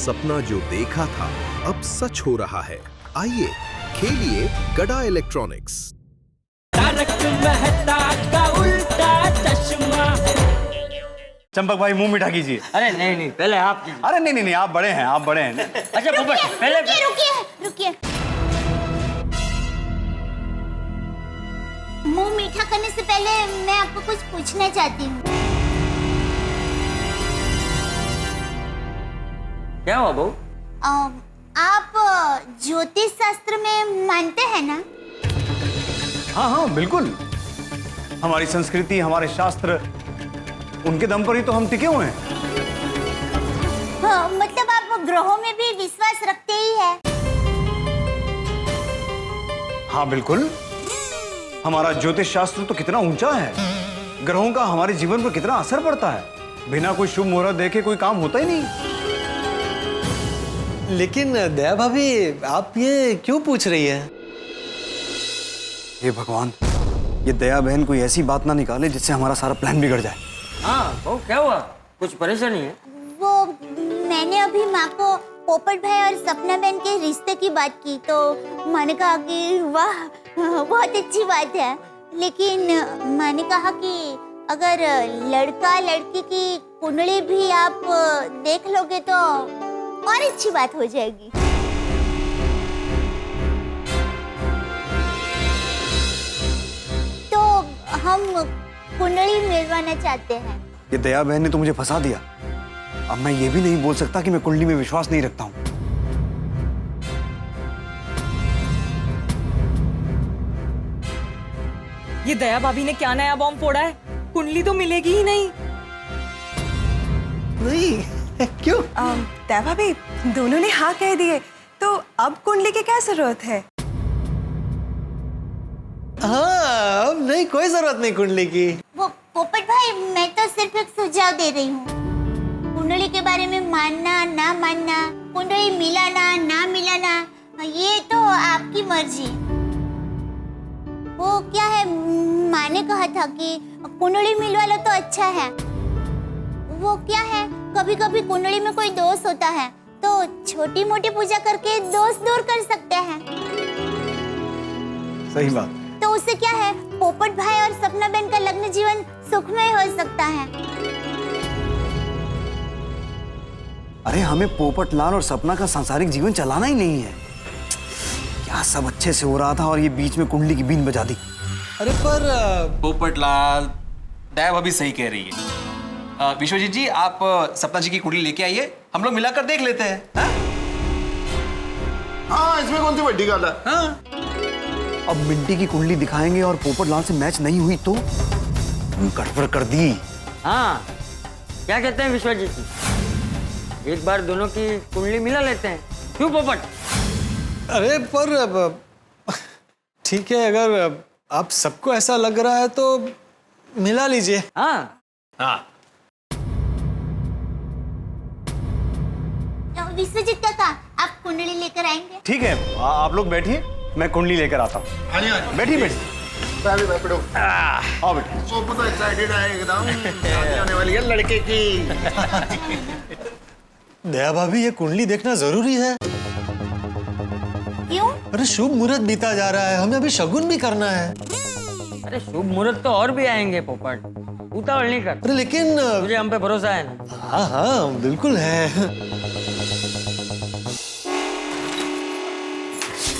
सपना जो देखा था अब सच हो रहा है। आइए खेलिए गड़ा इलेक्ट्रॉनिक्स। तारक मेहता का उल्टा चश्मा। चंपक भाई मुंह मीठा कीजिए। अरे नहीं नहीं, पहले आप कीजिए। अरे नहीं नहीं नहीं, आप बड़े हैं, आप बड़े हैं। अच्छा पोपट, पहले रुकिए। मुंह मीठा करने से पहले मैं आपको कुछ पूछना चाहती हूँ। क्या हुआ बहू? आप ज्योतिष शास्त्र में मानते हैं ना? हाँ हाँ बिल्कुल, हमारी संस्कृति, हमारे शास्त्र, उनके दम पर ही तो हम टिके हुए हैं। हाँ, मतलब आप ग्रहों में भी विश्वास रखते ही है? हाँ बिल्कुल, हमारा ज्योतिष शास्त्र तो कितना ऊंचा है। ग्रहों का हमारे जीवन पर कितना असर पड़ता है। बिना कोई शुभ मुहूर्त देखे कोई काम होता ही नहीं। लेकिन दया भाभी, आप ये क्यों पूछ रही है? हे भगवान, ये दया बहन कोई ऐसी बात ना निकाले जिससे हमारा सारा प्लान बिगड़ जाए। हाँ बहू, क्या हुआ? कुछ परेशानी है? वो मैंने अभी माँ को पोपट भाई और सपना बहन के रिश्ते की बात की तो माँ ने कहा कि वाह बहुत अच्छी बात है, लेकिन माँ ने कहा कि अगर लड़का लड़की की कुंडली भी आप देख लोगे तो और अच्छी बात हो जाएगी। तो हम कुंडली मिलवाना चाहते हैं। ये दया बहन ने तो मुझे फंसा दिया। अब मैं ये भी नहीं बोल सकता कि मैं कुंडली में विश्वास नहीं रखता हूँ। ये दया भाभी ने क्या नया बॉम्ब फोड़ा है? कुंडली तो मिलेगी ही नहीं। नहीं क्यों? दया भाभी, दोनों ने हाँ कह दिए तो अब कुंडली की क्या जरूरत है? हाँ, अब नहीं, कोई जरूरत नहीं कुंडली की। वो पोपट भाई, मैं तो सिर्फ एक सुझाव दे रही हूँ। कुंडली के बारे में मानना ना मानना, कुंडली मिलाना ना मिलाना, ये तो आपकी मर्जी। वो क्या है, माँ ने कहा था कि कुंडली मिलवा लो तो अच्छा है। वो क्या है, कभी कभी कुंडली में कोई दोष होता है तो छोटी मोटी पूजा करके दोष दूर कर सकते हैं। सही बात। तो उससे क्या है, पोपट भाई और सपना बहन का लग्न जीवन सुखमय हो सकता है। अरे हमें पोपट लाल और सपना का सांसारिक जीवन चलाना ही नहीं है। क्या सब अच्छे से हो रहा था और ये बीच में कुंडली की बीन बजा दी। अरे पर पोपट लाल, दया भाभी सही कह रही है। विश्वजीत जी, आप सपना जी की कुंडली लेके आइए, हम लोग मिलाकर देख लेते हैं। हाँ, इसमें कौन सी बड़ी बात है? हाँ? अब मिंटी की कुंडली दिखाएंगे और पोपट लाल से मैच नहीं हुई तो गड़बड़ कर दी। हाँ, क्या कहते हैं विश्वजीत जी? एक बार दोनों की कुंडली मिला लेते हैं, क्यों पोपट? अरे पर ठीक है, अगर आप सबको ऐसा लग रहा है तो मिला लीजिए। हाँ हाँ। विश्वजीत काका, आप कुंडली लेकर आएंगे? ठीक है, आप लोग बैठिए, मैं कुंडली लेकर आता हूँ। बैठिए बैठिए। पहले बैठो। आओ बेटे। सोपू तो एक्साइटेड है एकदम, शादी होने वाली है लड़के की। दया भाभी, ये कुंडली देखना जरूरी है। क्यों? अरे शुभ मुहूर्त बीता जा रहा है, हमें अभी शगुन भी करना है। अरे शुभ मुहूर्त तो और भी आएंगे पोपट, उतावल नहीं कर। अरे लेकिन मुझे हम पे भरोसा है ना? हाँ हाँ बिल्कुल है।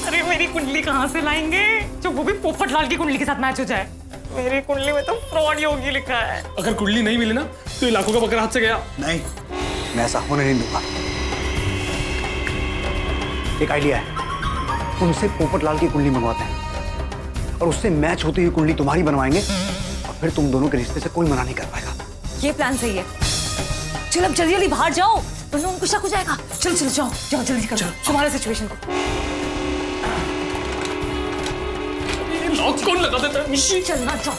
अरे मेरी कुंडली कहाँ से लाएंगे जो वो भी पोपट लाल की कुंडली के साथ मैच हो जाए? मेरी कुंडली में तो फ्रॉड योगी लिखा है। अगर कुंडली नहीं मिली ना तो इलाकों का बकरा हाथ से गया। नहीं, मैं ऐसा होने नहीं दूंगा। एक आइडिया है, उनसे पोपट लाल की कुंडली मंगवाते हैं और उससे मैच होती हुई कुंडली तुम्हारी बनवाएंगे और फिर तुम दोनों के रिश्ते से कोई मना नहीं कर पाएगा। ये प्लान सही है। चलो अब जल्दी जल्दी बाहर जाओ वरना उनको शक हो जाएगा। चलो चलो जाओ जाओ जल्दी करो, तुम्हारा सिचुएशन को। लॉक कौन लगा देता है? चलना जाओ।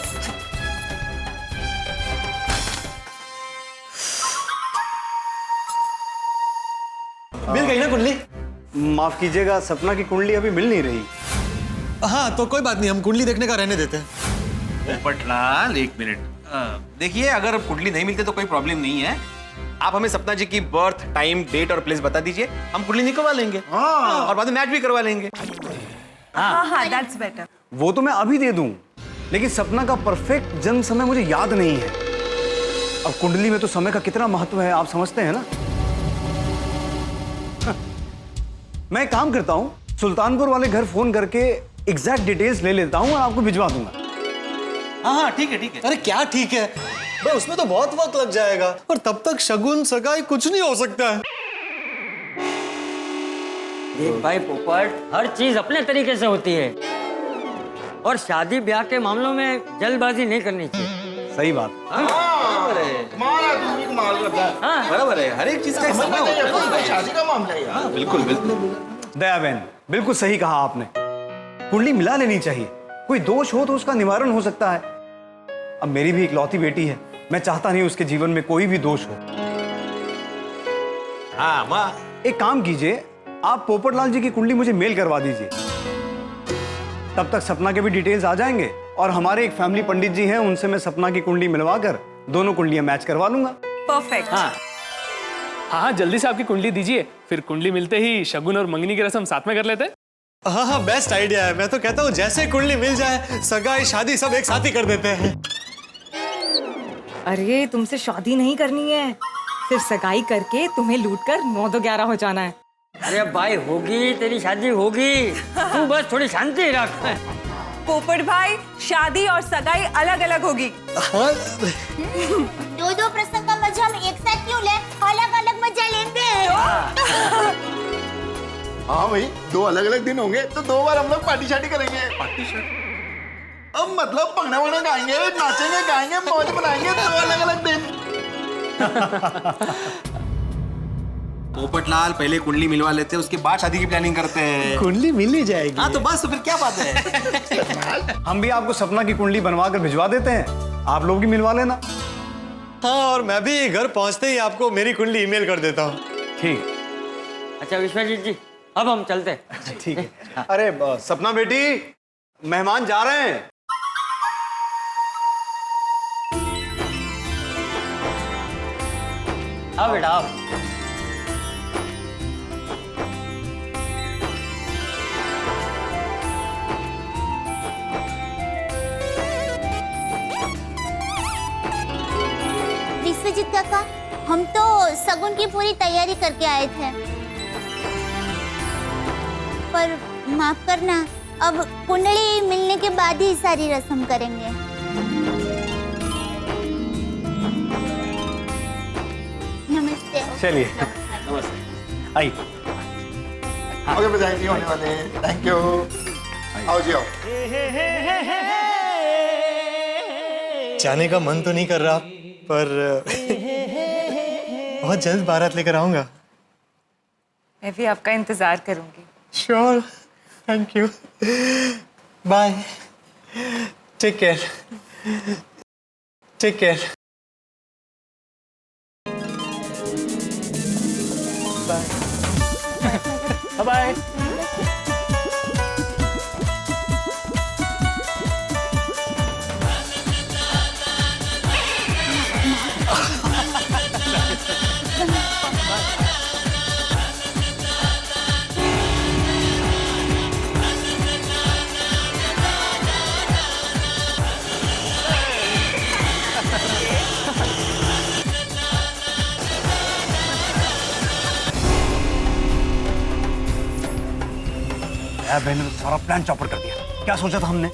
मिल गई ना कुंडली? माफ कीजिएगा, सपना की कुंडली अभी मिल नहीं रही। हाँ तो कोई बात नहीं, हम कुंडली देखने का रहने देते हैं। पोपट लाल, एक मिनट। देखिए, अगर कुंडली नहीं मिलती तो कोई प्रॉब्लम नहीं है। आप हमें सपना जी की बर्थ, टाइम, डेट और प्लेस बता दीजिए, हम कुंडली निकलवा लेंगे और बाद में मैच भी करवा लेंगे। हाँ, दैट्स बेटर। वो तो मैं अभी दे दूं, लेकिन सपना का परफेक्ट जन्म समय मुझे याद नहीं है। अब कुंडली में तो समय का कितना महत्व है, आप समझते हैं ना। मैं एक काम करता हूं, सुल्तानपुर वाले घर फोन करके एग्जैक्ट डिटेल्स ले लेता हूं और आपको भिजवा दूंगा। हाँ ठीक है ठीक है। अरे क्या ठीक है भाई, उसमें तो बहुत वक्त लग जाएगा और तब तक शगुन सगाई कुछ नहीं हो सकता है। देख भाई पोपट, हर चीज अपने तरीके से होती है और शादी ब्याह के मामलों में जल्दबाजी नहीं करनी चाहिए। सही बात। मारा तू भी कमाल करता है। हाँ, बराबर है, हर एक चीज का एक समय होता है। कोई शादी का मामला है यार। बिल्कुल बिल्कुल। दया बहन, बिल्कुल सही कहा आपने, कुंडली मिला लेनी चाहिए। कोई दोष हो तो उसका निवारण हो सकता है। अब मेरी भी इकलौती बेटी है, मैं चाहता नहीं उसके जीवन में कोई भी दोष हो। हाँ माँ, एक काम कीजिए, आप पोपटलाल जी की कुंडली मुझे मेल करवा दीजिए। तब तक सपना के भी डिटेल्स आ जाएंगे और हमारे एक फैमिली पंडित जी हैं, उनसे मैं सपना की कुंडली मिलवाकर दोनों कुंडलियां मैच करवा लूंगा। परफेक्ट। हाँ, जल्दी से आपकी कुंडली दीजिए, फिर कुंडली मिलते ही शगुन और मंगनी की रस्म साथ में कर लेते हैं। हाँ, बेस्ट आइडिया है। मैं तो कहता हूँ जैसे कुंडली मिल जाए, सगाई शादी सब एक साथ ही कर देते हैं। अरे तुमसे शादी नहीं करनी है, सिर्फ सगाई करके तुम्हें लूट कर 9-11 हो जाना है। अरे भाई होगी, तेरी शादी होगी, तू बस थोड़ी शांति रख। पोपट भाई, शादी और सगाई अलग अलग होगी। दो प्रसंग का मजा हम एक साथ क्यों ले, अलग अलग मजा लेंगे। हाँ भाई, 2 अलग अलग दिन होंगे तो 2 बार हम लोग पार्टी शार्टी करेंगे। पार्टी शार्टी अब मतलब भंगड़ा वंगड़ा गाएंगे, नाचेंगे, गाएंगे, मौज बनाएंगे 2 अलग अलग दिन। पोपटलाल पहले कुंडली मिलवा लेते हैं, उसके बाद शादी की प्लानिंग करते हैं। कुंडली मिल ही जाएगी। हाँ तो बस, तो फिर क्या बात है। हम भी आपको सपना की कुंडली बनवा कर भिजवा देते हैं, आप लोग भी मिलवा लेना। हाँ, और मैं भी घर पहुंचते ही आपको मेरी कुंडली ईमेल कर देता हूँ। ठीक। अच्छा विश्वजीत जी, अब हम चलते हैं। ठीक है। अरे सपना बेटी, मेहमान जा रहे हैं। आओ बेटा आओ। विश्वजीत काका, हम तो सगुन की पूरी तैयारी करके आए थे, पर माफ करना, अब कुंडली मिलने के बाद ही सारी रस्म करेंगे। नमस्ते। चलिए, आई। ओके, बधाई जी होने वाले हैं। Thank you. आओ जी आओ। जाने का मन तो नहीं कर रहा, पर बहुत जल्द बारात लेकर आऊंगा। मैं भी आपका इंतजार करूंगी। Sure, thank you. Bye, take care, take care. Bye bye. बहन ने तो सारा प्लान चौपट कर दिया। क्या सोचा था हमने?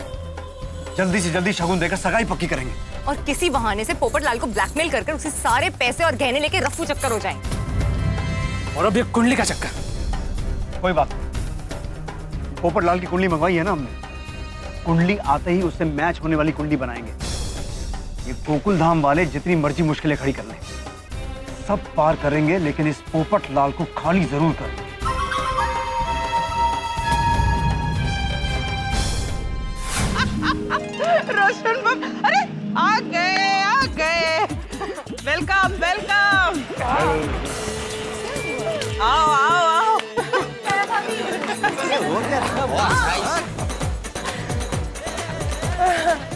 जल्दी से जल्दी शगुन देकर सगाई पक्की करेंगे और किसी बहाने से पोपटलाल को ब्लैकमेल कर उससे सारे पैसे और गहने लेके रफू चक्कर हो जाएंगे। और अब ये कुंडली का चक्कर। कोई बात नहीं, पोपटलाल की कुंडली मंगवाई है ना हमने, कुंडली आते ही उससे मैच होने वाली कुंडली बनाएंगे। ये गोकुल धाम वाले जितनी मर्जी मुश्किलें खड़ी कर लें, सब पार करेंगे, लेकिन इस पोपटलाल को खाली जरूर करेंगे। रोशन बम, अरे आ गए। Welcome welcome. आओ आओ आओ।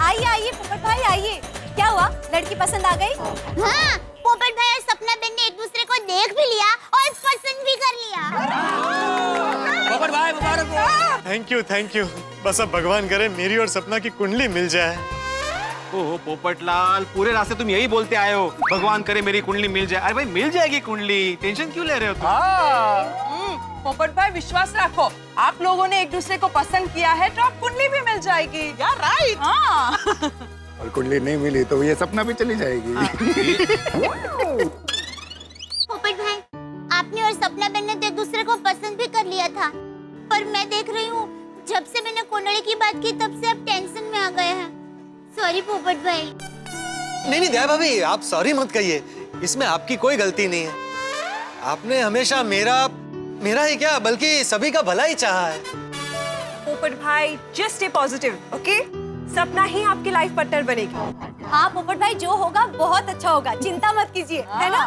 आइए आइए पोपट भाई आइए। क्या हुआ, लड़की पसंद आ गई? हाँ, पोपट भाई और सपना बहन ने एक दूसरे देख भी लिया और पसंद भी कर लिया। पोपट भाई मुबारक हो। Thank you. बस अब भगवान करे मेरी और सपना की कुंडली मिल जाए। ओहो पोपटलाल, पूरे रास्ते तुम यही बोलते आए हो, भगवान करे मेरी कुंडली मिल जाए। अरे भाई मिल जाएगी कुंडली, टेंशन क्यों ले रहे हो तुम? पोपट भाई विश्वास रखो, आप लोगों ने एक दूसरे को पसंद किया है तो आप कुंडली भी मिल जाएगी। यार राइट। हाँ। और कुंडली नहीं मिली तो ये सपना भी चली जाएगी। पोपट भाई, आपने और सपना बहन ने तो एक दूसरे को पसंद भी कर लिया था, पर मैं देख रही हूँ जब से मैंने कुंडली की बात की तब से आप टेंशन में आ गए हैं। सॉरी पोपट भाई। नहीं दया भाभी, आप सॉरी मत कहिए, इसमें आपकी कोई गलती नहीं है। आपने हमेशा मेरा ही क्या बल्कि सभी का भला ही चाहा है। पोपट भाई जस्ट स्टे पॉजिटिव, ओके? सपना ही आपकी लाइफ पार्टनर बनेगी। हाँ पोपट भाई, जो होगा बहुत अच्छा होगा, चिंता मत कीजिए, है ना?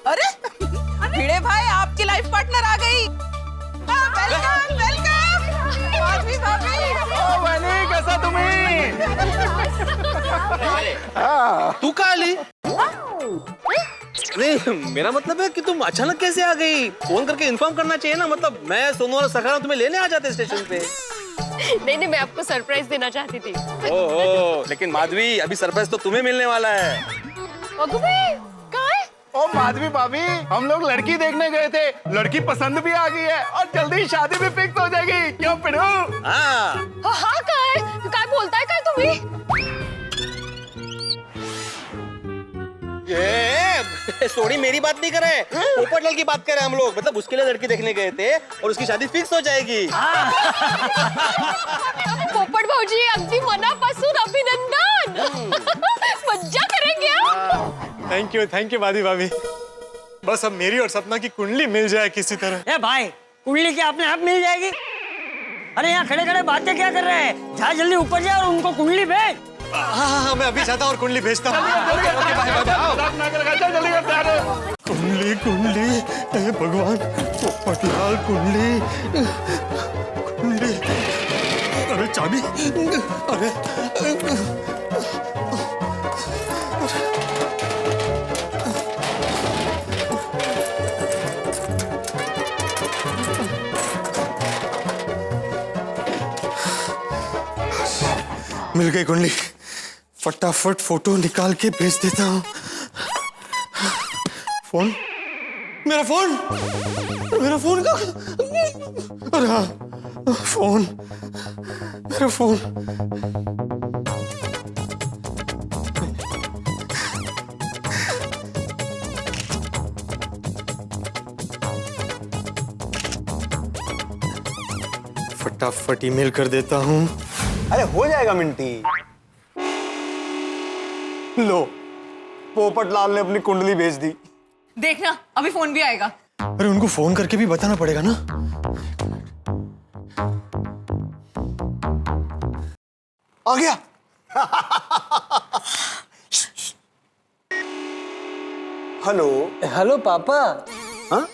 अरे भिड़े भाई, आपकी लाइफ पार्टनर आ गई। Welcome welcome. कैसा तुम्हें? तू कहाँ ली? नहीं मेरा मतलब है कि तुम अचानक कैसे आ गई? फोन करके इन्फॉर्म करना चाहिए ना, मतलब मैं सोनू और सखाना तुम्हें लेने आ जाते स्टेशन पे। नहीं मैं आपको सरप्राइज देना चाहती थी। ओहो, लेकिन माधवी अभी सरप्राइज तो तुम्हें मिलने वाला है। ओ माधवी भाभी, हम लोग लड़की देखने गए थे, लड़की पसंद भी आ गई है और जल्दी शादी भी फिक्स हो जाएगी। क्यों पिड़ू? हाँ काय बोलता है काय तुम्ही? सोनी मेरी बात नहीं कर रहे, पोपटलाल की बात कर रहे हैं हम लोग। मतलब उसके लिए लड़की देखने गए थे और उसकी शादी फिक्स हो जाएगी। पोपट भाऊजी अगदी मनापासून अभिनंदन। मज्जा करेंगे। थैंक यू माधवी भाभी। बस अब मेरी और सपना की कुंडली मिल जाए किसी तरह। ए भाई, कुंडली क्या अपने आप मिल जाएगी? अरे यहाँ खड़े खड़े बातें क्या कर रहे हैं? जा जल्दी ऊपर जा और उनको कुंडली भेज। हाँ मैं अभी जाता और कुंडली भेजता हूँ। कुंडली हे भगवान, पोपटलाल कुंडली। अरे चाबी, अरे मिल गई कुंडली। फटाफट फोटो निकाल के भेज देता हूँ। फोन, मेरा फोन का, अरे हाँ फोन, मेरा फोन। फटाफट ईमेल कर देता हूँ। अरे हो जाएगा मिंटी। लो, पोपटलाल ने अपनी कुंडली भेज दी। देखना अभी फोन भी आएगा। अरे उनको फोन करके भी बताना पड़ेगा ना। आ गया। हेलो पापा। हाँ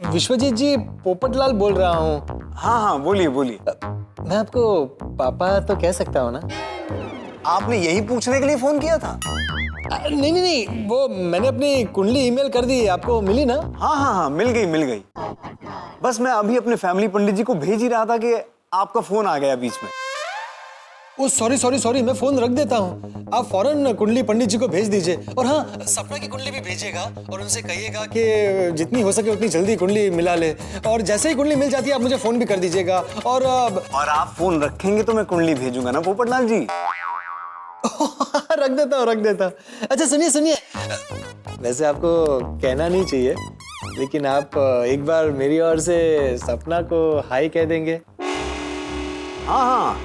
विश्वजीत जी, पोपटलाल बोल रहा हूँ। हाँ बोलिए। मैं आपको पापा तो कह सकता हूँ ना? आपने यही पूछने के लिए फोन किया था? नहीं, वो मैंने अपनी कुंडली ईमेल कर दी, आपको मिली ना? हाँ मिल गई। बस मैं अभी अपने फैमिली पंडित जी को भेज ही रहा था कि आपका फोन आ गया बीच में। ओ सॉरी, मैं फोन रख देता हूँ। आप फौरन कुंडली पंडित जी को भेज दीजिए। और हाँ, सपना की कुंडली भी भेजिएगा और उनसे कहिएगा कि जितनी हो सके उतनी जल्दी कुंडली मिला ले। और जैसे ही कुंडली मिल जाती है आप मुझे फोन भी कर दीजिएगा। और आप फोन रखेंगे तो मैं कुंडली भेजूंगा ना पोपटलाल जी। रख देता हूँ। अच्छा सुनिए, वैसे आपको कहना नहीं चाहिए, लेकिन आप एक बार मेरी ओर से सपना को हाय कह देंगे? हाँ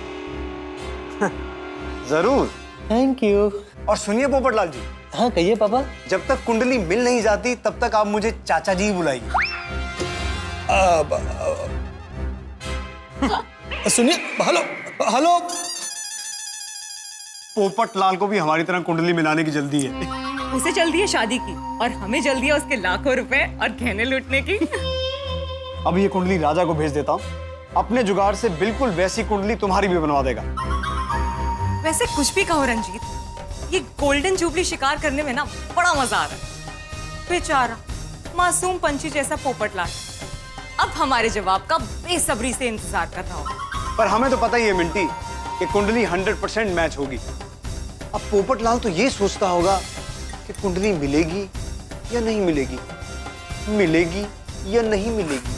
जरूर। Thank you. और सुनिए पोपटलाल जी। हाँ कहिए पापा। जब तक कुंडली मिल नहीं जाती तब तक आप मुझे चाचा जी बुलाइए। सुनिए, हेलो। पोपटलाल को भी हमारी तरह कुंडली मिलाने की जल्दी है। उसे जल्दी है शादी की और हमें जल्दी है उसके लाखों रुपए और गहने लूटने की। अब ये कुंडली राजा को भेज देता हूँ, अपने जुगाड़ से बिल्कुल वैसी कुंडली तुम्हारी भी बनवा देगा। वैसे कुछ भी कहो रंजीत, ये गोल्डन जुबली शिकार करने में ना बड़ा मजा आ रहा है। बेचारा मासूम पंछी जैसा पोपटलाल अब हमारे जवाब का बेसब्री से इंतजार कर रहा होगा। पर हमें तो पता ही है मिंटी कि कुंडली 100% मैच होगी। अब पोपटलाल तो ये सोचता होगा कि कुंडली मिलेगी या नहीं मिलेगी, मिलेगी या नहीं मिलेगी।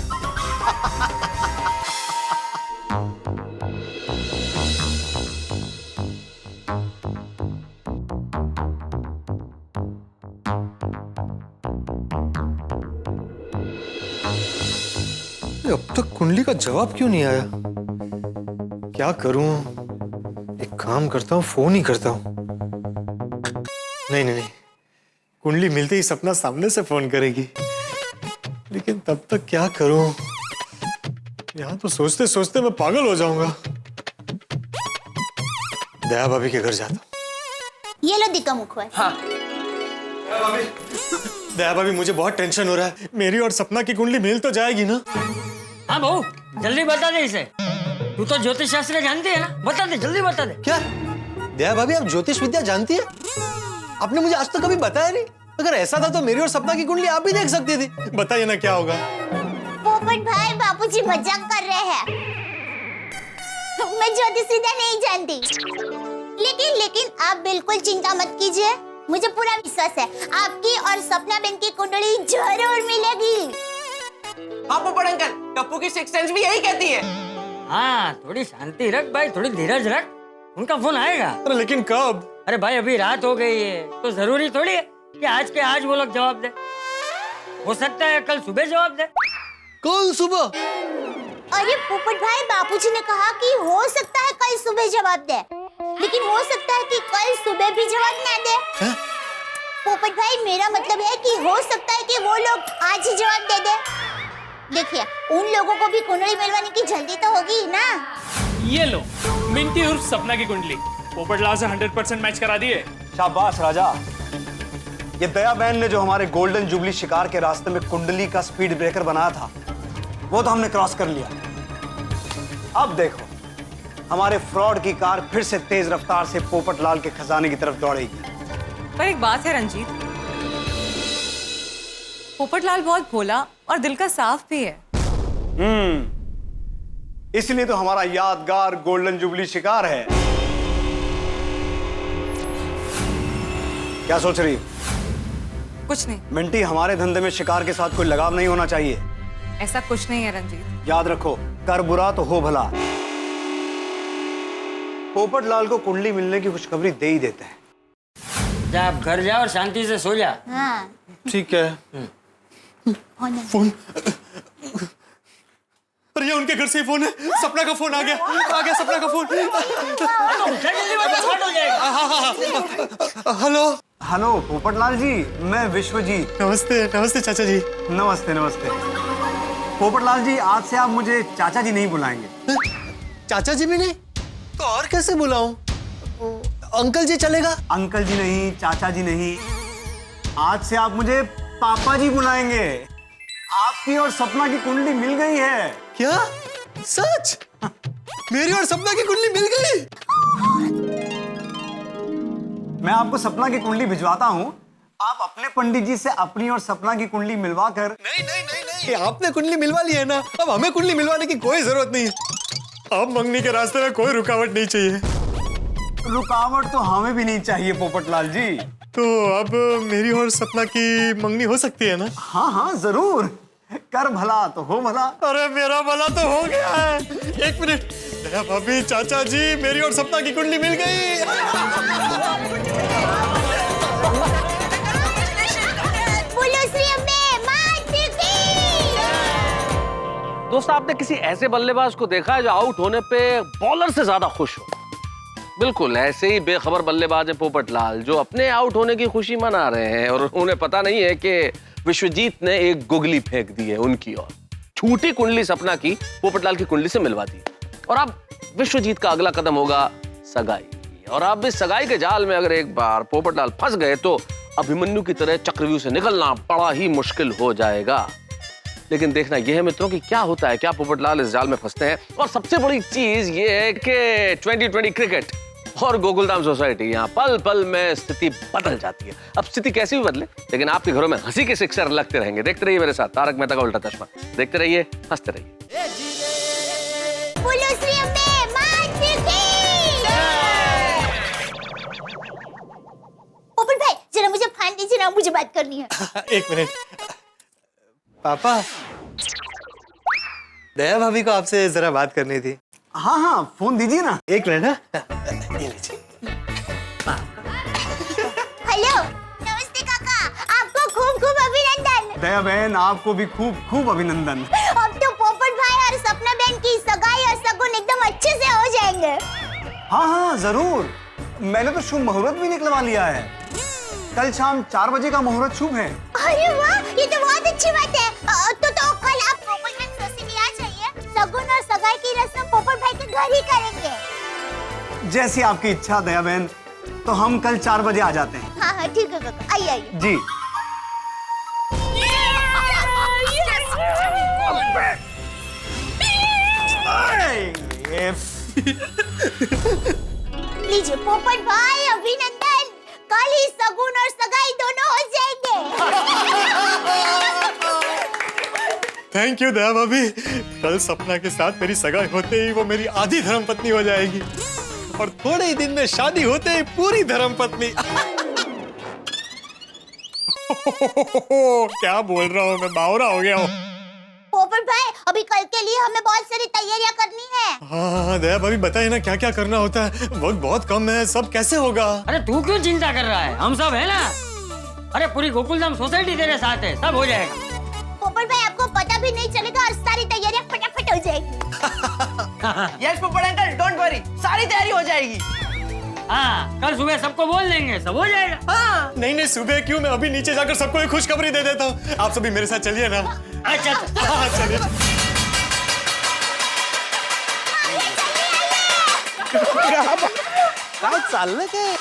अब तक कुंडली का जवाब क्यों नहीं आया? क्या करूं? एक काम करता हूं, फोन ही करता हूं। नहीं नहीं नहीं, कुंडली मिलते ही सपना सामने से फोन करेगी, लेकिन तब तक क्या करूं? यहाँ तो सोचते सोचते मैं पागल हो जाऊंगा। दया भाभी के घर जाता हूं। ये लो दिक्का मुखवा। हाँ। दया भाभी, मुझे बहुत टेंशन हो रहा है। मेरी और सपना की कुंडली मिल तो जाएगी ना? हाँ बहू, जल्दी बता दे इसे। तू तो ज्योतिष शास्त्र जानती है ना, बता दे, जल्दी बता दे। क्या दया भाभी, आप ज्योतिष विद्या जानती है? आपने मुझे आज तक कभी बताया नहीं। अगर ऐसा था तो मेरी और सपना की कुंडली आप भी देख सकती थी। बताइए ना क्या होगा। पोपट भाई, बापूजी मजाक कर रहे हैं। मैं ज्योतिष विद्या नहीं जानती, लेकिन आप बिल्कुल चिंता मत कीजिए। मुझे पूरा विश्वास है आपकी और सपना बहन की कुंडली जरूर मिलेगी। हाँ पोपट अंकल, टप्पू की सिक्स सेंस भी यही कहती है। हाँ, थोड़ी शांति रख भाई, थोड़ी धीरज रख, उनका फोन आएगा। अरे लेकिन कब? अरे भाई अभी रात हो गई है, तो जरूरी थोड़ी है कि आज के आज वो लोग जवाब दे। हो सकता है कल सुबह जवाब दे। कल सुबह? अरे पोपट भाई, बापूजी ने कहा कि हो सकता है कल सुबह जवाब दे, लेकिन हो सकता है कि कल सुबह भी जवाब ना दे। पोपट भाई, मेरा मतलब है कि हो सकता है कि वो लोग आज ही जवाब दे दे। देखिए, उन लोगों को भी कुंडली मिलवाने की जल्दी तो होगी ना। ये लो मिंटी उर्फ सपना की कुंडली, पोपटलाल से 100% मैच करा दिए। शाबाश राजा। ये दया बहन ने जो हमारे गोल्डन जुबली शिकार के रास्ते में कुंडली का स्पीड ब्रेकर बनाया था, वो तो हमने क्रॉस कर लिया। अब देखो, हमारे फ्रॉड की कार फिर से तेज रफ्तार से पोपटलाल के खजाने की तरफ दौड़ेगी। पर एक बात है रंजीत, पोपटलाल बहुत भोला और दिल का साफ भी है। इसलिए तो हमारा यादगार गोल्डन जुबली शिकार है। क्या सोच रही? कुछ नहीं। मिंटी, हमारे धंधे में शिकार के साथ कोई लगाव नहीं होना चाहिए। ऐसा कुछ नहीं है रंजीत। याद रखो, कर बुरा तो हो भला। पोपटलाल को कुंडली मिलने की खुशखबरी दे ही देते हैं। जा आप घर जा और शांति से सो जा। हाँ। ठीक है। फोन। अरे ये उनके घर से ही फोन है। सपना का फोन आ गया सपना का फोन। हेलो हेलो पोपटलाल जी, मैं विश्वजीत। नमस्ते नमस्ते चाचा जी। नमस्ते नमस्ते। पोपटलाल जी, आज से आप मुझे चाचा जी नहीं बुलाएंगे। चाचा जी भी नहीं तो और कैसे बुलाऊं? अंकल जी चलेगा? अंकल जी नहीं, चाचा जी नहीं, आज से आप मुझे पापा जी बुलाएंगे। आपकी और सपना की कुंडली मिल गई है। क्या? सच? मेरी और सपना की कुंडली मिल गई? मैं आपको सपना की कुंडली भिजवाता हूँ, आप अपने पंडित जी से अपनी और सपना की कुंडली मिलवा कर। नहीं नहीं नहीं नहीं, आपने कुंडली मिलवा ली है ना, अब हमें कुंडली मिलवाने की कोई जरूरत नहीं है। अब मंगनी के रास्ते में कोई रुकावट नहीं चाहिए। रुकावट तो हमें भी नहीं चाहिए पोपटलाल जी। तो अब मेरी और सपना की मंगनी हो सकती है ना? हाँ हाँ जरूर, कर भला तो हो भला। अरे मेरा भला तो हो गया है। एक मिनट, दया भाभी, चाचा जी, मेरी और सपना की कुंडली मिल गई। दोस्त, आपने किसी ऐसे बल्लेबाज को देखा है जो आउट होने पे बॉलर से ज्यादा खुश हो? बिल्कुल ऐसे ही बेखबर बल्लेबाज है पोपटलाल, जो अपने आउट होने की खुशी मना रहे हैं और उन्हें पता नहीं है कि विश्वजीत ने एक गुगली फेंक दी है उनकी ओर। छूटी कुंडली सपना की पोपटलाल की कुंडली से मिलवा दी और अब विश्वजीत का अगला कदम होगा सगाई। और अब इस सगाई के जाल में अगर एक बार पोपटलाल फंस गए तो अभिमन्यु की तरह चक्रव्यूह से निकलना बड़ा ही मुश्किल हो जाएगा। लेकिन देखना यह है मित्रों कि क्या होता है, क्या पोपटलाल इस जाल में फंसते हैं। और सबसे बड़ी चीज ये है कि 2020 क्रिकेट और गोकुलधाम सोसाइटी, यहाँ पल पल में स्थिति बदल जाती है। अब स्थिति कैसी भी बदले, लेकिन आपके घरों में हंसी के शिक्षर लगते रहेंगे। देखते रहिए मेरे साथ तारक मेहता का उल्टा चश्मा, देखते रहिए, हंसते रहिए। पोपट भाई जरा मुझे फान दीजिए ना, मुझे बात करनी है। एक मिनट पापा, दया भाभी को आपसे जरा बात करनी थी। हाँ हाँ, फोन दीजिए ना। एक मिनट है, ये लीजिए। हेलो, नमस्ते काका, आपको खूब खूब अभिनंदन। दया बहन, आपको भी खूब खूब अभिनंदन। अब तो पोपट भाई और सपना बहन की सगाई और शगुन एकदम अच्छे से हो जाएंगे। हाँ हाँ जरूर, मैंने तो शुभ मुहूर्त भी निकलवा लिया है। कल शाम 4 बजे का मुहूर्त शुभ है। अरे वाह, ये तो बहुत अच्छी बात है। तो कल आप पोपट बहन सोसाइटी आ जाइए, शगुन और सगाई की रस्म पोपट भाई के घर ही करेंगे। जैसी आपकी इच्छा दया बहन, तो हम कल 4 बजे आ जाते हैं। हाँ हाँ ठीक है काका, आइए आइए। जी। लीजिए पोपट भाई, अभिनंदन, कल ही शगुन और सगाई दोनों हो जाएंगे। थैंक यू दया भाभी। कल सपना के साथ मेरी सगाई होते ही वो मेरी आधी धर्मपत्नी हो जाएगी, और थोड़े ही दिन में शादी होते ही पूरी धर्मपत्नी। क्या बोल रहा हूँ मैं, बावरा हो गया हूँ। पोपट भाई, अभी कल के लिए हमें बहुत सारी तैयारियां करनी है। हाँ दया भाभी, बताइए ना क्या क्या करना होता है। वक्त बहुत कम है, सब कैसे होगा? अरे तू क्यों चिंता कर रहा है, हम सब है ना। अरे पूरी गोकुलधाम सोसाइटी तेरे साथ है, सब हो जाएगा। पोपट भाई, आपको पता भी नहीं चलेगा और सारी तैयारियां फटाफट हो जाएगी। यस पोपट अंकल, डोंट वरी, सारी तैयारी हो जाएगी। हाँ, कल सुबह सबको बोल देंगे, सब हो जाएगा। हाँ। नहीं सुबह क्यों, मैं अभी नीचे जाकर सबको एक खुशखबरी दे देता हूँ। आप सभी मेरे साथ चलिए ना। अच्छा हाँ चलिए। काय चाललं काय?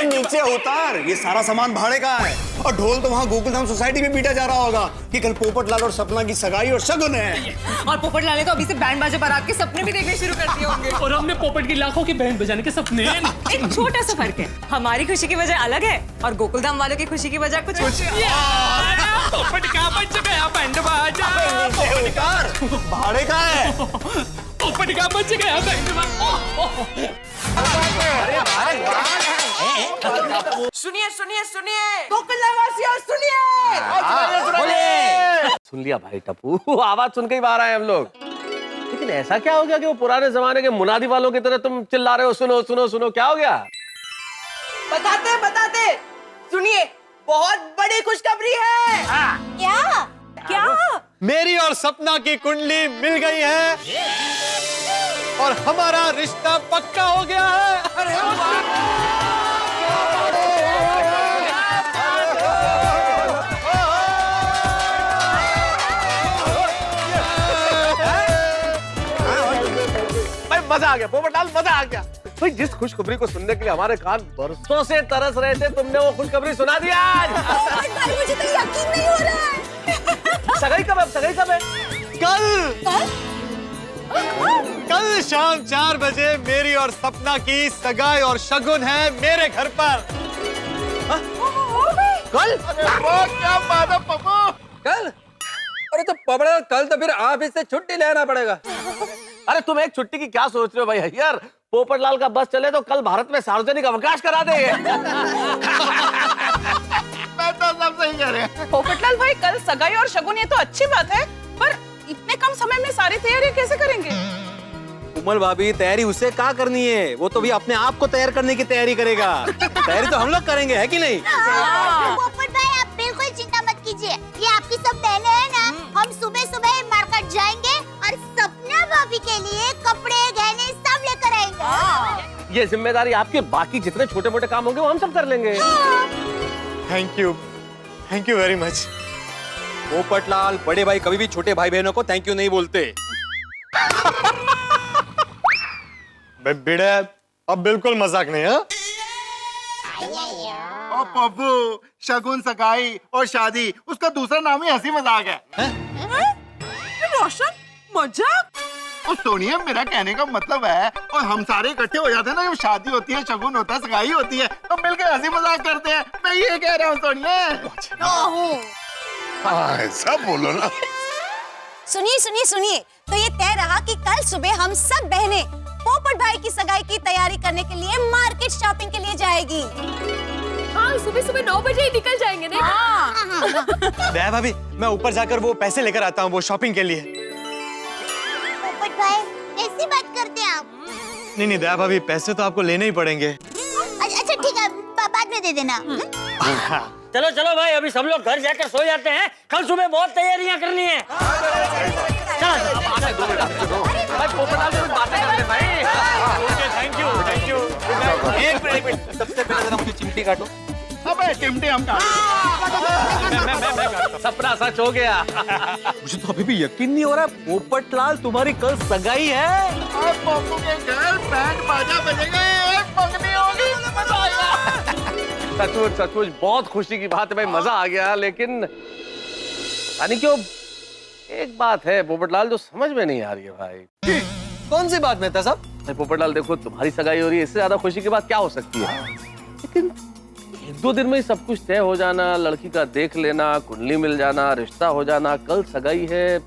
नीचे उतार, ये सारा सामान भाड़े का है, और ढोल तो वहाँ गोकुलधाम सोसाइटी में पीटा जा रहा होगा कि कल पोपट लाल और सपना की सगाई और शगुन है। और पोपट लाल ने तो अभी से बैंड बाजा बारात के सपने भी देखने शुरू कर दिए होंगे। और हमने पोपट की लाखों की बैंड बजाने के सपने। एक छोटा सा फर्क है, हमारी खुशी की वजह अलग है और गोकुलधाम वालों की खुशी की वजह कुछ और। पोपट का बच गया बैंड बाजा, भाड़े का है। पोपट का बच गया बैंड बाजा। सुनिए सुनिए सुनिए, गोकुलधाम वासियों सुनिए। सुन लिया भाई टप्पू, आवाज सुन के ही बाहर आए हम लोग। लेकिन ऐसा क्या हो गया कि वो पुराने जमाने के मुनादी वालों की तरह तुम चिल्ला रहे हो, सुनो सुनो सुनो, क्या हो गया? बताते, सुनिए, बहुत बड़ी खुशखबरी है। क्या? क्या? मेरी और सपना की कुंडली मिल गई है और हमारा रिश्ता पक्का हो गया है। अरे भाई मजा आ गया, पोपटलाल मजा आ गया। भाई जिस खुशखबरी को सुनने के लिए हमारे कान बरसों से तरस रहे थे, तुमने वो खुशखबरी सुना दिया आज। मुझे तो यकीन नहीं हो रहा है। सगाई कब है? सगाई कब है? कल शाम 4 बजे मेरी और सपना की सगाई और शगुन है मेरे घर पर। कल? अरे वो क्या बात है पप्पू? कल? अरे तो पबड़ा, कल तो फिर ऑफिस से छुट्टी लेना पड़ेगा। अरे तुम एक छुट्टी की क्या सोच रहे हो भाई यार, पोपटलाल का बस चले तो कल भारत में सार्वजनिक अवकाश करा देंगे। मैं तो सब सही कह रहे हैं। पोपटलाल भाई, कल सगाई और शगुन ये तो अच्छी बात है, पर इतने कम समय में सारी तैयारी कैसे करेंगे? उमर भाभी, तैयारी उसे क्या करनी है, वो तो भी अपने आप को तैयार करने की तैयारी करेगा। तैयारी तो हम लोग करेंगे, है कि नहीं? पोपट भाई, आप बिल्कुल चिंता मत कीजिए, ये आपकी सब बहनें हैं ना, हम सुबह सुबह मार्केट जाएंगे और सपना भाभी के लिए कपड़े गहने सब लेकर आएंगे। ये जिम्मेदारी आपके, बाकी जितने छोटे मोटे काम होंगे वो हम सब कर लेंगे। Thank you very much. Popatlal, बड़े भाई कभी भी छोटे भाई बहनों को थैंक यू नहीं बोलते। बिड़े, अब बिल्कुल मजाक नहीं है। ओ पप्पू, शगुन सगाई और शादी, उसका दूसरा नाम ही हंसी मजाक है। रोशन, मजाक? और सोनिया, मेरा कहने का मतलब है, और हम सारे इकट्ठे हो जाते हैं ना, जब शादी होती है, शगुन होता है, सगाई होती है, तो मिलकर हंसी मजाक करते हैं। मैं ये कह रहा हूँ सोनिया। ऐसा बोलो ना। सुनिए सुनिए सुनिए, तो ये तय रहा कि कल सुबह हम सब बहनें पोपट भाई की सगाई की तैयारी करने के लिए मार्केट शॉपिंग के लिए जाएगी। हाँ, सुबह सुबह 9 बजे ही निकल जाएंगे ना। दया भाभी, मैं ऊपर जाकर वो पैसे लेकर आता हूँ वो शॉपिंग के लिए। पोपट भाई, ऐसी बात करते हैं आप? नहीं दया भाभी, पैसे तो आपको लेने ही पड़ेंगे। अच्छा ठीक है, बाद में दे देना। चलो चलो भाई, अभी सब लोग घर जाकर सो जाते हैं, कल सुबह बहुत तैयारियां करनी है। Thank you. एक मिनट, सबसे पहले जरा मुझे चिमटी काटो। अबे चिमटी हम सपना सच हो गया। मुझे तो अभी भी यकीन नहीं हो रहा, पोपट लाल तुम्हारी कल सगाई है। पप्पू के घर बैंड बाजा बजेगा, मंगनी होगी, मजा आएगा। सचमुच बहुत खुशी की बात है भाई, मजा आ गया। लेकिन यानी क्यों, एक बात है पोपटलाल जो समझ में नहीं आ रही है भाई। कौन सी बात मेहता साहब? पोपटलाल देखो, तुम्हारी सगाई हो रही है, इससे ज्यादा खुशी की बात क्या हो सकती है? लेकिन 1-2 दिन में ही सब कुछ तय हो जाना, लड़की का देख लेना, कुंडली मिल जाना, रिश्ता हो जाना, कल सगाई है,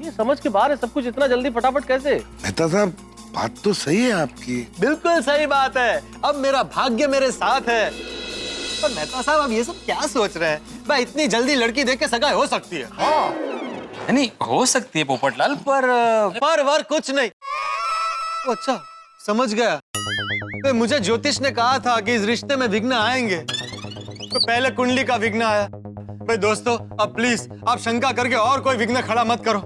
ये समझ के बाहर है सब कुछ। इतना जल्दी फटाफट कैसे? मेहता साहब, बात तो सही है आपकी। बिल्कुल सही बात है। अब मेरा भाग्य मेरे साथ है। पर मेहता साहब, अब ये सब क्या सोच रहे हैं? भाई, इतनी जल्दी लड़की देख के सगाई हो सकती है? हाँ। नहीं हो सकती है पोपटलाल, पर वर कुछ नहीं। अच्छा, समझ गया। तो मुझे ज्योतिष ने कहा था कि इस रिश्ते में विघ्न आएंगे, तो पहले कुंडली का विघ्न आया। भाई दोस्तों, अब प्लीज आप शंका करके और कोई विघ्न खड़ा मत करो,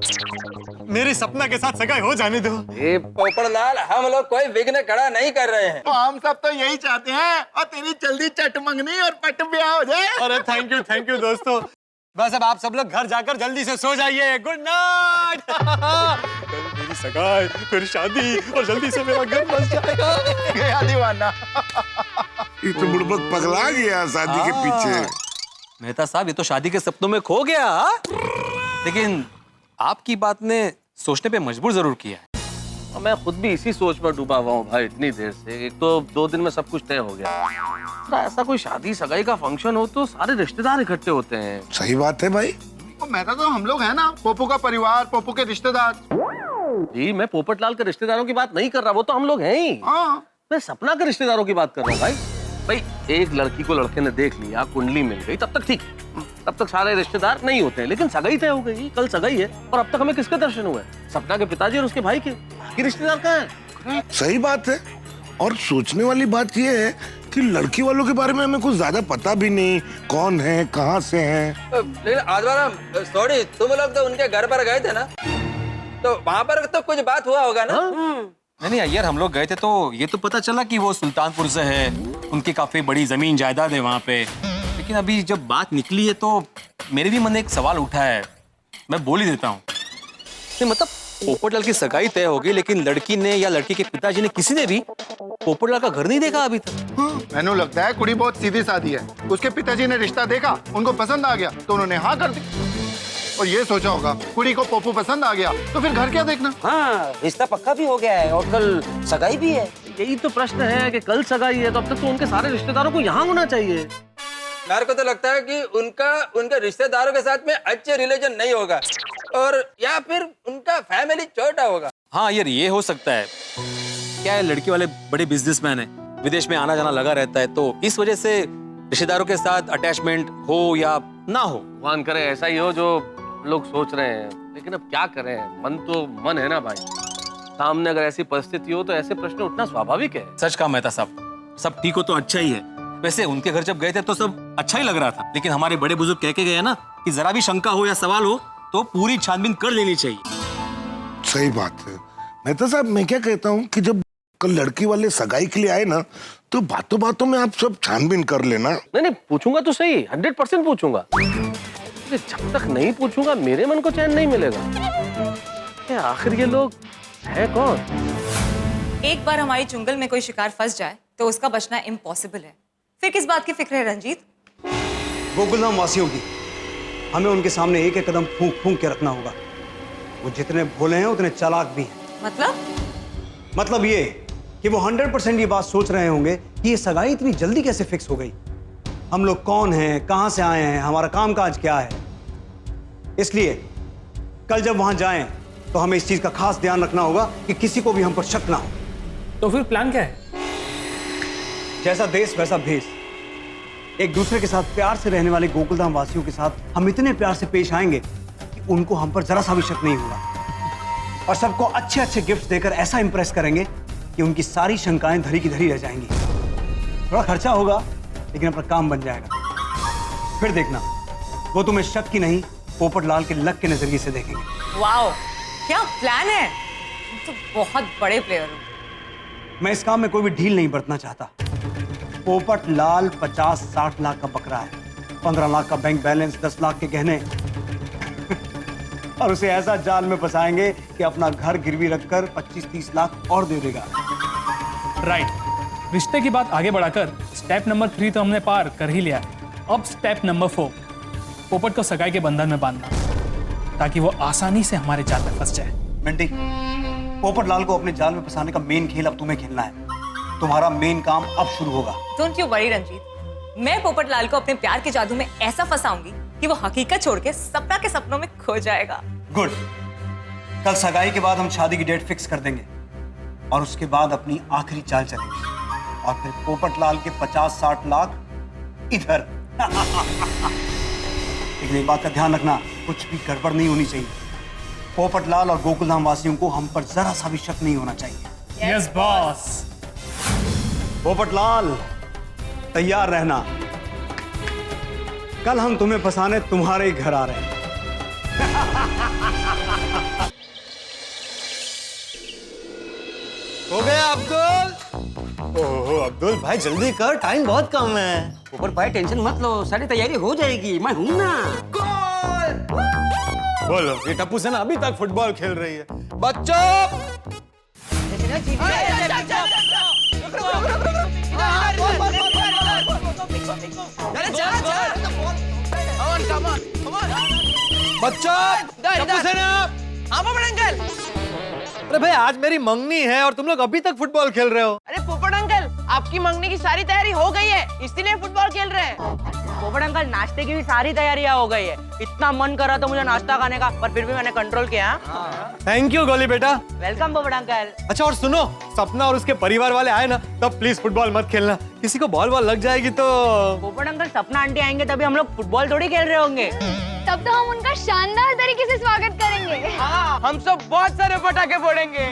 मेरी सपना के साथ सगाई हो जाने दो। पोपटलाल, हम लोग कोई विघ्न खड़ा नहीं कर रहे हैं। तो हम सब तो यही चाहते हैं, और तेरी जल्दी चट मंगनी और पट ब्याह हो जाए। अरे थैंक यू दोस्तों। बस अब आप सब लोग घर जाकर जल्दी से सो जाइए। Good night. मेरी सगाई, फिर शादी, और जल्दी से मेरा घर बस जाएगा। गया दीवाना। ये तो बुड़बक पगला गया शादी के पीछे। मेहता साहब, ये तो शादी के सपनों में खो गया। लेकिन आपकी बात ने सोचने पे मजबूर जरूर किया है। और मैं खुद भी इसी सोच में डूबा हुआ हूँ भाई इतनी देर से। एक तो 2 दिन में सब कुछ तय हो गया, तो ऐसा कोई शादी सगाई का फंक्शन हो तो सारे रिश्तेदार इकट्ठे होते हैं। सही बात है भाई। तो मेहता तो हम लोग हैं ना, पोपू का परिवार, पोपू के रिश्तेदार। जी, मैं पोपटलाल के रिश्तेदारों की बात नहीं कर रहा, वो तो हम लोग हैं ही। मैं सपना के रिश्तेदारों की बात कर रहा हूँ भाई। एक लड़की को लड़के ने देख लिया, कुंडली मिल गई, तब तक ठीक है, तब तक सारे रिश्तेदार नहीं होते हैं। लेकिन सगाई तय हो गई, कल सगाई है, और अब तक हमें किसके दर्शन हुए? सपना के पिताजी और उसके भाई के। बाकी रिश्तेदार कहाँ हैं? सही बात है। और सोचने वाली बात यह है कि लड़की वालों के बारे में हमें कुछ ज्यादा पता भी नहीं, कौन है, कहाँ से हैं। लेकिन आजवारा, सॉरी, तुम लोग तो उनके घर पर गए थे ना, तो वहाँ पर तो कुछ बात हुआ होगा ना? नहीं यार, हम लोग गए थे तो ये तो पता चला कि वो सुल्तानपुर से है, उनकी काफी बड़ी जमीन जायदाद है वहाँ पे। लेकिन अभी जब बात निकली है तो मेरे भी मन में एक सवाल उठा है, मैं बोल ही देता हूँ। मतलब पोपटलाल की सगाई तय होगी, लेकिन लड़की ने या लड़की के पिताजी ने, किसी ने भी पोपटलाल का घर नहीं देखा अभी तक। मैंने लगता है कुड़ी बहुत सीधी सादी है। उसके पिताजी ने रिश्ता देखा, उनको पसंद आ गया, तो उन्होंने हाँ कर दी। और ये सोचा होगा, कुड़ी को पोपू पसंद आ गया, तो फिर घर क्या देखना। हाँ, रिश्ता पक्का भी हो गया है और कल सगाई भी है। यही तो प्रश्न है कि कल सगाई है तो अब तक तो उनके सारे रिश्तेदारों को यहाँ होना चाहिए। मेरे को तो लगता है कि उनके रिश्तेदारों के साथ में अच्छे रिलेशन नहीं होगा, और या फिर उनका फैमिली छोटा होगा। हाँ यार, ये हो सकता है। क्या है, लड़की वाले बड़े बिजनेसमैन हैं, विदेश में आना जाना लगा रहता है, तो इस वजह से रिश्तेदारों के साथ अटैचमेंट हो या ना हो। भगवान करे ऐसा ही हो जो लोग सोच रहे हैं, लेकिन अब क्या करें, मन तो मन है ना भाई। सामने अगर ऐसी परिस्थिति हो तो ऐसे प्रश्न उठना स्वाभाविक है। सच कहा मेहता साहब, सब ठीक हो तो अच्छा ही है। वैसे उनके घर जब गए थे तो सब अच्छा ही लग रहा था, लेकिन हमारे बड़े बुजुर्ग कह के गए ना कि जरा भी शंका हो या सवाल हो तो पूरी छानबीन कर लेनी चाहिए। सही बात है मेहता साहब। मैं क्या कहता हूँ कि जब कल लड़की वाले सगाई के लिए आए ना, तो बातों बातों में आप सब छानबीन कर लेना। नहीं पूछूंगा तो सही, 100% पूछूंगा। जब तक नहीं पूछूंगा मेरे मन को चैन नहीं मिलेगा। आखिर ये लोग है कौन? एक बार हमारी चुंगल में कोई शिकार फंस जाए तो उसका बचना इम्पॉसिबल है। फिर किस बात की फिक्र है रंजीत? गोकुलधाम वासियों की हमें उनके सामने एक एक कदम फूंक फूंक के रखना होगा। वो जितने भोले हैं उतने चालाक भी हैं। मतलब ये कि वो 100% ये बात सोच रहे होंगे कि ये सगाई इतनी जल्दी कैसे फिक्स हो गई, हम लोग कौन हैं, कहां से आए हैं, हमारा कामकाज क्या है। इसलिए कल जब वहां जाएं तो हमें इस चीज का खास ध्यान रखना होगा कि किसी को भी हम पर शक ना हो। तो फिर प्लान क्या है? जैसा देश वैसा भेष। एक दूसरे के साथ प्यार से रहने वाले गोकुलधाम वासियों के साथ हम इतने प्यार से पेश आएंगे कि उनको हम पर जरा सा भी शक नहीं होगा, और सबको अच्छे अच्छे गिफ्ट देकर ऐसा इंप्रेस करेंगे कि उनकी सारी शंकाएं धरी की धरी रह जाएंगी। थोड़ा खर्चा होगा लेकिन अपना काम बन जाएगा। फिर देखना वो तुम्हें शक की नहीं, पोपट लाल के लक के नजरिए से देखेंगे। वाओ, क्या प्लान है! तुम तो बहुत बड़े प्लेयर हो। मैं इस काम में कोई भी ढील नहीं बरतना चाहता। पोपट लाल 50-60 लाख का बकरा है, 15 लाख का बैंक बैलेंस, 10 लाख के गहने और उसे ऐसा जाल में फंसाएंगे कि अपना घर गिरवी रखकर 25-30 लाख और दे देगा। राइट। रिश्ते की बात आगे बढ़ाकर स्टेप नंबर 3 तो हमने पार कर ही लिया है। अब स्टेप नंबर 4, पोपट को सगाई के बंधन में बांधना ताकि वो आसानी से हमारे जाल में फंस जाए। मिंटी, पोपट लाल को अपने जाल में फंसाने का मेन खेल अब तुम्हें खेलना है। तुम्हारा मेन काम अब शुरू होगा। डोंट यू वरी रंजीत, मैं पोपट लाल को अपने प्यार के जादू में ऐसा फंसाऊंगी कि वो हकीकत छोड़ के सपना के सपनों में खो जाएगा। गुड। कल सगाई के बाद हम शादी की डेट फिक्स कर देंगे और उसके बाद अपनी आखिरी चाल चलेंगे, और फिर पोपट लाल के 50-60 लाख इधर। लेकिन एक बात का ध्यान रखना, कुछ भी गड़बड़ नहीं होनी चाहिए। पोपट लाल और गोकुलधाम वासियों को हम पर जरा सा भी शक नहीं होना चाहिए। Yes boss. पोपट लाल तैयार रहना, कल हम तुम्हें फंसाने तुम्हारे घर आ रहे हैं। हो गया अब्दुल? ओहो अब्दुल भाई जल्दी कर, टाइम बहुत कम है। पोपट भाई टेंशन मत लो, सारी तैयारी हो जाएगी, मैं हूं ना। बोलो, ये टप्पू सेना अभी तक फुटबॉल खेल रही है। बच्चों टप्पू सेना। अरे भाई आज मेरी मंगनी है और तुम लोग अभी तक फुटबॉल खेल रहे हो। अरे पोपट अंकल, आपकी मंगनी की सारी तैयारी हो गई है, इसलिए फुटबॉल खेल रहे हैं। पोपट अंकल, नाश्ते की भी सारी तैयारियां हो गई है। इतना मन कर रहा था मुझे नाश्ता खाने का, पर फिर भी मैंने कंट्रोल किया। थैंक यू गोली बेटा। वेलकम पोपट अंकल। अच्छा और सुनो, सपना और उसके परिवार वाले आए ना तब प्लीज फुटबॉल मत खेलना, किसी को बॉल लग जाएगी तो। पोपट अंकल, सपना आंटी आएंगे तभी हम लोग फुटबॉल थोड़ी खेल रहे होंगे। तब तो हम उनका शानदार तरीके से स्वागत करेंगे। हाँ, हम सब बहुत सारे पटाखे फोड़ेंगे।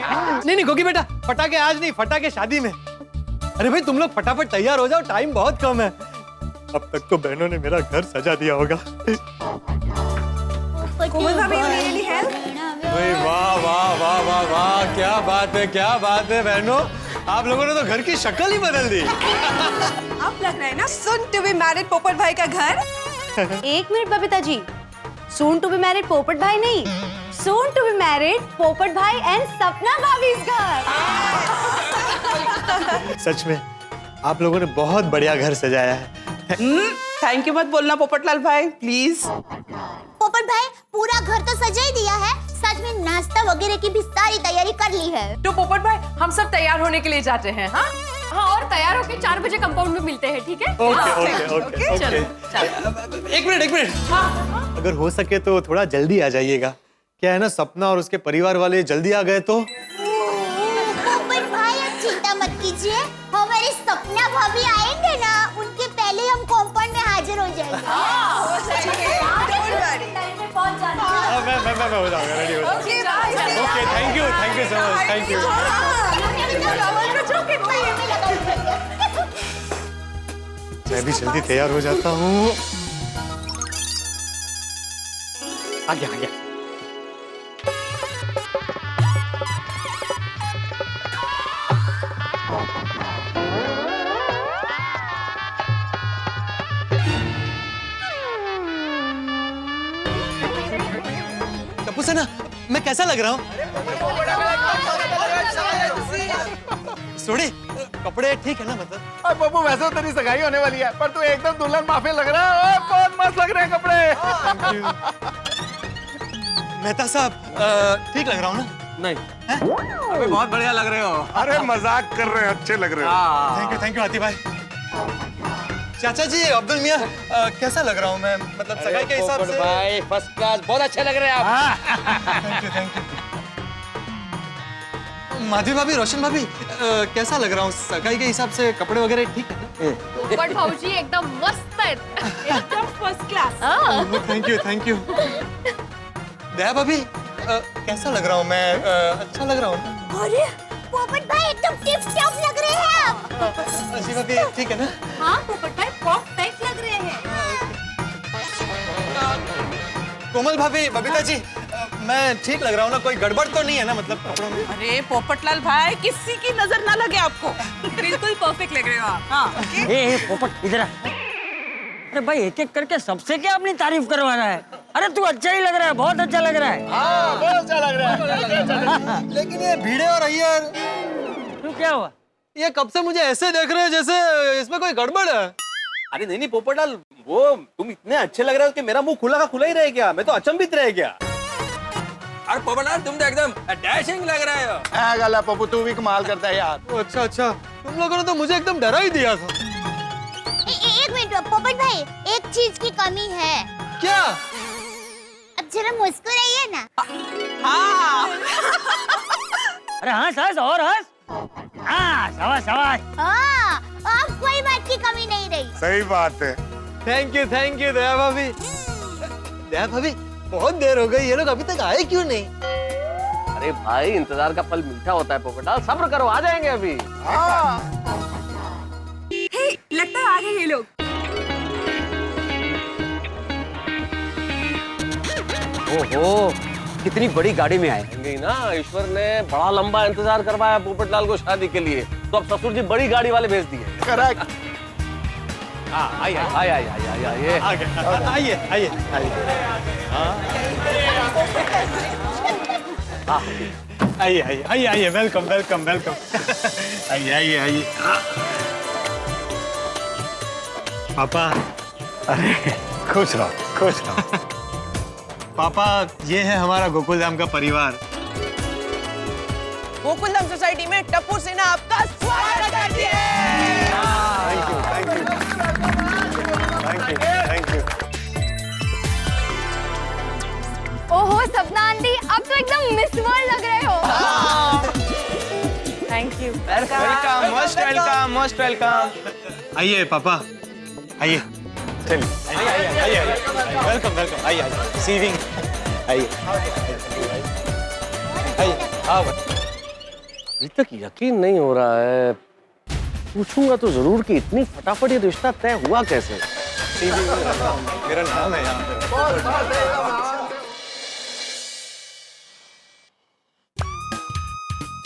नहीं गोगी बेटा, पटाखे आज नहीं, पटाखे शादी में। अरे भाई तुम लोग फटाफट तैयार हो जाओ, टाइम बहुत कम है। अब तक तो बहनों ने मेरा घर सजा दिया होगा। वाह वाह वाह वाह वाह, क्या बात है, क्या बात है बहनों, आप लोगों ने तो घर की शक्ल ही बदल दी। आप लग रहा है ना सुन टू बी मैरिड पोपट भाई का घर। एक minute Babita ji, soon to be married Popat भाई नहीं, सून टू बी मैरिड पोपट भाई एंड सपना भाभी's घर। सच में आप लोगों ने बहुत बढ़िया घर सजाया है। थैंक यू मत बोलना पोपटलाल भाई, प्लीज। पोपट भाई पूरा घर तो सजा ही दिया है, साथ में नाश्ता वगैरह की भी सारी तैयारी कर ली है। तो पोपट भाई हम सब तैयार होने के लिए जाते हैं। हाँ हाँ, और तैयार होके 4 बजे कंपाउंड में मिलते हैं, ठीक है? ओके। चलो। एक मिनट, अगर हो सके तो थोड़ा जल्दी आ जाइएगा। क्या है ना, सपना और उसके परिवार वाले जल्दी आ गए तो। पोपट भाई आप चिंता मत कीजिए, हमारे सपना भाभी आएंगे ना, उनके पहले हम कंपाउंड में हाजिर हो जाएंगे। मैं हो जाऊंगा, रेडी हो जाऊंगा। Okay, thank you so much, thank you. मैं भी जल्दी तैयार हो जाता हूँ। आ गया। टप्पू सेना, मैं कैसा लग रहा हूँ? सोड़ी कपड़े ठीक है ना मतलब? अब पप्पू वैसे तो तेरी सगाई होने वाली है, पर तू एकदम दुल्हन माफी लग रहा है। ओए, बहुत मस्त लग रहे हैं कपड़े। मेहता साहब ठीक लग रहा हूँ ना? नहीं। अबे बहुत बढ़िया लग रहे हो। अरे मजाक कर रहे हैं, अच्छे लग रहे हो। थैंक यू आती भाई। चाचा जी, अब्दुल मियाँ कैसा लग रहा हूँ मैं, मतलब सगाई के हिसाब से? भाई फर्स्ट क्लास, बहुत अच्छे लग रहे हैं आप। Thank you. माधवी भाभी, रोशन भाभी कैसा लग रहा हूँ सगाई के हिसाब से? कपड़े वगैरह ठीक है ना? पोपट भाऊजी एकदम मस्त है, एकदम first class. Thank you. Daya भाभी कैसा लग रहा हूँ मैं? अच्छा लग रहा हूँ? अरे पोपट भाई एकदम टिप टॉप लग रहे हैं आप। अजी भाभी ठीक है ना? हाँ पोपट भाई परफेक्ट लग रहे हैं। कोमल भाभी, बबीता जी मैं ठीक लग रहा हूँ ना? कोई गड़बड़ तो नहीं है ना मतलब कपड़ों में? अरे पोपटलाल भाई, किसी की नजर ना लगे आपको। बिल्कुल परफेक्ट लग रहे हो आप। हाँ ए पोपट इधर आ। अरे भाई एक एक करके सबसे क्या अपनी तारीफ करवा रहा है? अरे तू अच्छा ही लग रहा है, बहुत अच्छा लग रहा है। हाँ, बहुत अच्छा लग रहा है। लेकिन ये भिड़े और अय्यर, तू क्या हुआ? ये कब से मुझे ऐसे देख रहे हैं जैसे इसमें कोई गड़बड़ है। अरे नहीं पोपटलाल, वो तुम इतने अच्छे लग रहे हो कि मेरा मुंह खुला का खुला ही रह गया। मैं तो अचंभित रह गया। अरे पोपटलाल तुम तो एकदम डैशिंग लग रहे हो। गला पप्पू, तू भी कमाल करता है यार। अच्छा, तुम लोगों ने तो मुझे एकदम डरा ही दिया था। एक मिनट पोपट भाई, एक चीज की कमी है। क्या? अब जरा मुस्कुराइए ना। हाँ। अरे हंस और हंस। हाँ शाबाश। हाँ, अब कोई बात की कमी नहीं रही। सही बात है। थैंक यू दया भाभी। दया भाभी बहुत देर हो गई, ये लोग अभी तक आए क्यों नहीं? अरे भाई इंतजार का फल मीठा होता है पोपटलाल, सब्र करो, आ जाएंगे अभी। हे, लगता है आ गए ये लोग। ओहो, कितनी बड़ी गाड़ी में आए नहीं ना। ईश्वर ने बड़ा लंबा इंतजार करवाया पोपटलाल को शादी के लिए, तो अब ससुर जी बड़ी गाड़ी वाले भेज दिए। करेक्ट। आइए, वेलकम। आइए। पापा, अरे खुश रहो। पापा, ये है हमारा गोकुलधाम का परिवार। गोकुलधाम सोसाइटी में टप्पू सिन्हा आपका स्वागत करती है। Thank you. ओहो सपना आंटी, अब तो एकदम मिस वर्ल्ड लग रहे हो। Thank you. Welcome, most welcome. आइए पापा, आइए। चलिए, वेलकम। आइए, सीविंग। आइए। आओ। अभी तक यकीन नहीं हो रहा है, पूछूंगा तो जरूर कि इतनी फटाफट ये रिश्ता तय हुआ कैसे? मेरा नाम है यहाँ पे।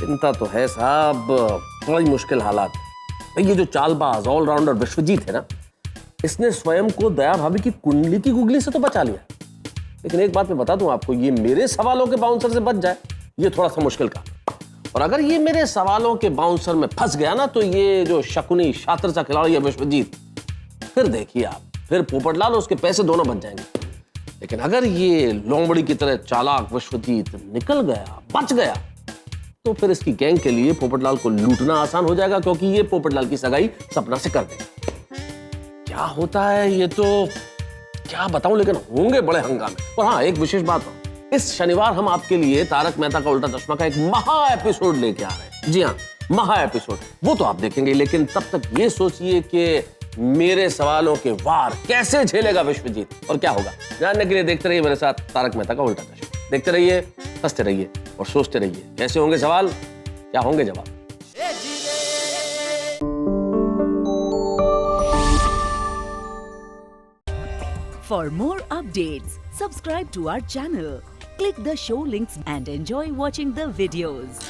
चिंता तो है साहब, बड़ी मुश्किल हालात। ये जो चालबाज ऑलराउंडर विश्वजीत है ना, इसने स्वयं को दया भाभी की कुंडली की गुगली से तो बचा लिया, लेकिन एक बात मैं बता दूं आपको, ये मेरे सवालों के बाउंसर से बच जाए ये थोड़ा सा मुश्किल काम। और अगर ये मेरे सवालों के बाउंसर में फंस गया ना, तो ये जो शकुनी शातिर सा खिलाड़ी है विश्वजीत, फिर देखिए आप, फिर पोपटलाल उसके पैसे दोनों बच जाएंगे। लेकिन अगर ये लोमड़ी की तरह चालाक विश्वजीत निकल गया, बच गया, तो फिर इसकी गैंग के लिए पोपटलाल को लूटना आसान हो जाएगा, क्योंकि ये पोपटलाल की सगाई सपना से कर देगा। क्या होता है ये तो क्या बताऊं, लेकिन होंगे बड़े हंगामे। और हाँ, एक विशेष बात हो, इस शनिवार हम आपके लिए तारक मेहता का उल्टा चश्मा का एक महा एपिसोड लेके आ रहे हैं। जी हाँ, महा एपिसोड। वो तो आप देखेंगे, लेकिन तब तक ये सोचिए कि मेरे सवालों के वार कैसे झेलेगा विश्वजीत और क्या होगा। जानने के लिए देखते रहिए मेरे साथ तारक मेहता का उल्टा चश्मा। देखते रहिए, हंसते रहिए और सोचते रहिए कैसे होंगे सवाल, क्या होंगे जवाब। For more updates, subscribe to our channel, click the show links and enjoy watching the videos.